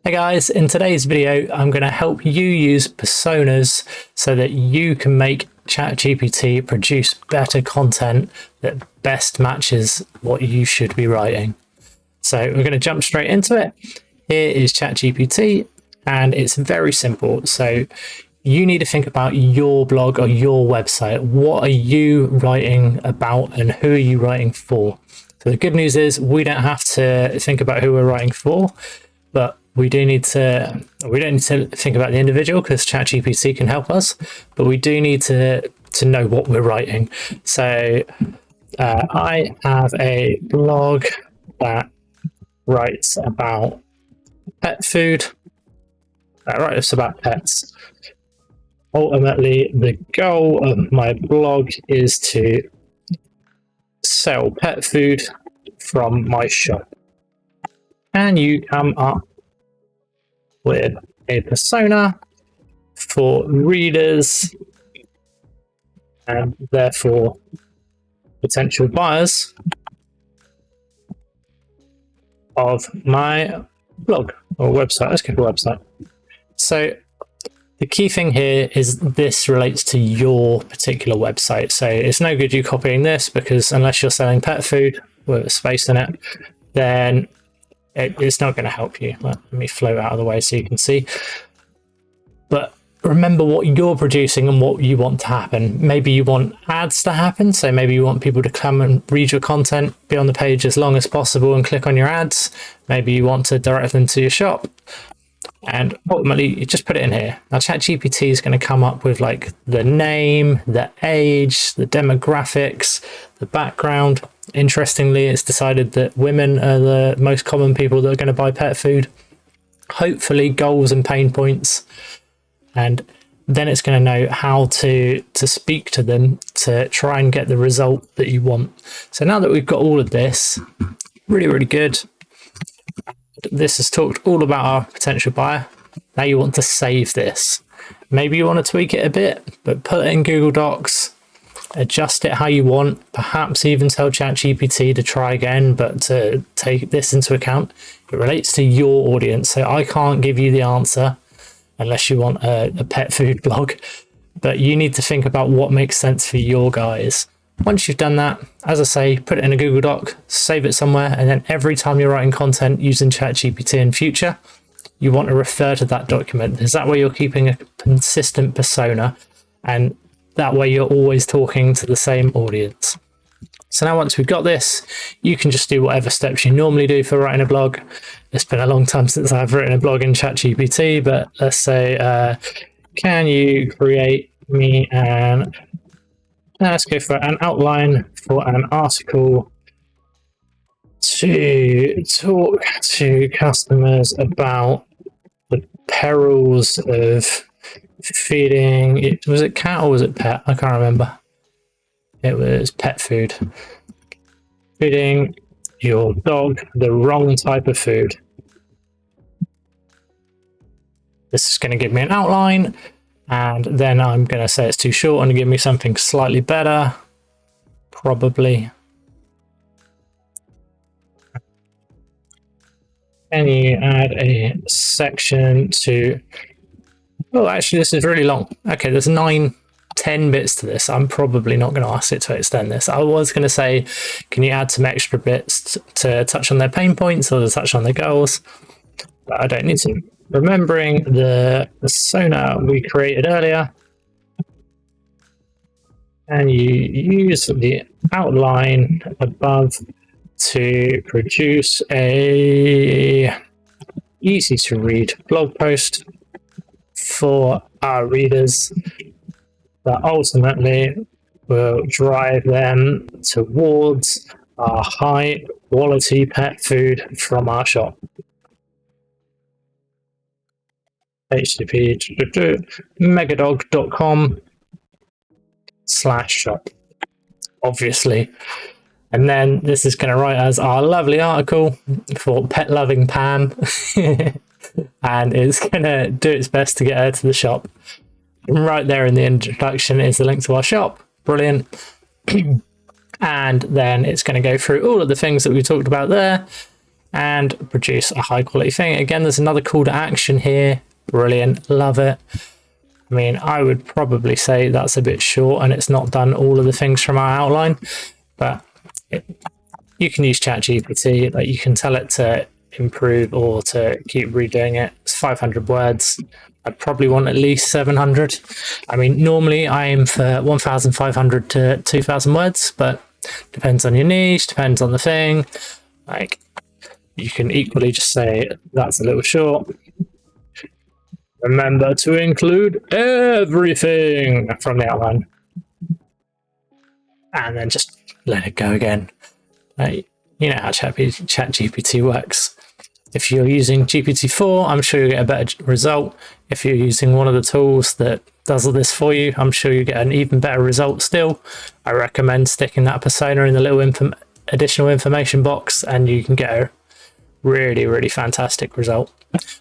Hey guys, in today's video, I'm going to help you use personas so that you can make ChatGPT produce better content that best matches what you should be writing. So we're going to jump straight into it. Here is ChatGPT, and it's very simple. So you need to think about your blog or your website. What are you writing about and who are you writing for? So the good news is we don't have to think about who we're writing for, but we don't need to think about the individual because ChatGPT can help us, but we do need to know what we're writing. So I have a blog that writes about pet food. Writes about pets. Ultimately, the goal of my blog is to sell pet food from my shop. Can you come up with a persona for readers and therefore potential buyers of my blog or website? Let's go for website. So the key thing here is this relates to your particular website. So it's no good you copying this, because unless you're selling pet food with a space in it, then it's not going to help you. Let me float out of the way so you can see. But remember what you're producing and what you want to happen. Maybe you want ads to happen. So maybe you want people to come and read your content, be on the page as long as possible and click on your ads. Maybe you want to direct them to your shop. And ultimately, you just put it in here. Now, ChatGPT is going to come up with like the name, the age, the demographics, the background. Interestingly, it's decided that women are the most common people that are going to buy pet food. Hopefully, goals and pain points. And then it's going to know how to speak to them to try and get the result that you want. So now that we've got all of this, really, really good. This has talked all about our potential buyer. Now you want to save this. Maybe you want to tweak it a bit, but put it in Google Docs, adjust it how you want, perhaps even tell ChatGPT to try again, but to take this into account. It relates to your audience. So I can't give you the answer unless you want a pet food blog, but you need to think about what makes sense for your guys. Once you've done that, as I say, put it in a Google Doc, save it somewhere, and then every time you're writing content using ChatGPT in future, you want to refer to that document, because that way you're keeping a consistent persona, and that way you're always talking to the same audience. So now once we've got this, you can just do whatever steps you normally do for writing a blog. It's been a long time since I've written a blog in ChatGPT, but let's say, can you create me an... Let's go for an outline for an article to talk to customers about the perils of feeding. Was it cat or was it pet? I can't remember. It was pet food. Feeding your dog the wrong type of food. This is going to give me an outline. And then I'm going to say it's too short and give me something slightly better, probably. Can you add a section to... Oh, actually, this is really long. Okay, there's 9, 10 bits to this. I'm probably not going to ask it to extend this. I was going to say, can you add some extra bits to touch on their pain points or to touch on their goals? But I don't need to. Remembering the persona we created earlier, and you use the outline above to produce a easy to read blog post for our readers that ultimately will drive them towards our high quality pet food from our shop. http://megadog.com/shop, obviously. And then this is going to write as our lovely article for pet loving Pam. And it's going to do its best to get her to the shop. And right there in the introduction is the link to our shop. Brilliant. And then it's going to go through all of the things that we talked about there. and produce a high quality thing. Again, there's another call to action here. Brilliant, love it. I mean, I would probably say that's a bit short and it's not done all of the things from our outline, but you can use ChatGPT. Like, you can tell it to improve or to keep redoing it. It's 500 words. I'd probably want at least 700. I mean, normally I aim for 1,500 to 2,000 words, but depends on your niche, depends on the thing. Like, you can equally just say that's a little short. Remember to include everything from the outline. And then just let it go again. You know how ChatGPT works. If you're using GPT-4, I'm sure you'll get a better result. If you're using one of the tools that does all this for you, I'm sure you get an even better result still. I recommend sticking that persona in the little additional information box, and you can get a really, really fantastic result.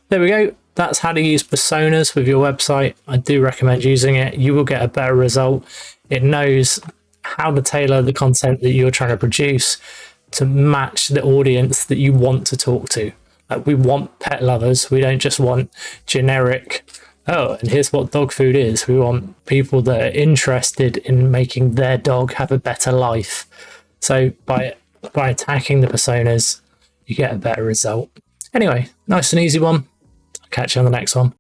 There we go. That's how to use personas with your website. I do recommend using it. You will get a better result. It knows how to tailor the content that you're trying to produce to match the audience that you want to talk to. Like, we want pet lovers. We don't just want generic, oh, and here's what dog food is. We want people that are interested in making their dog have a better life. So by attacking the personas, you get a better result. Anyway, nice and easy one. I'll catch you on the next one.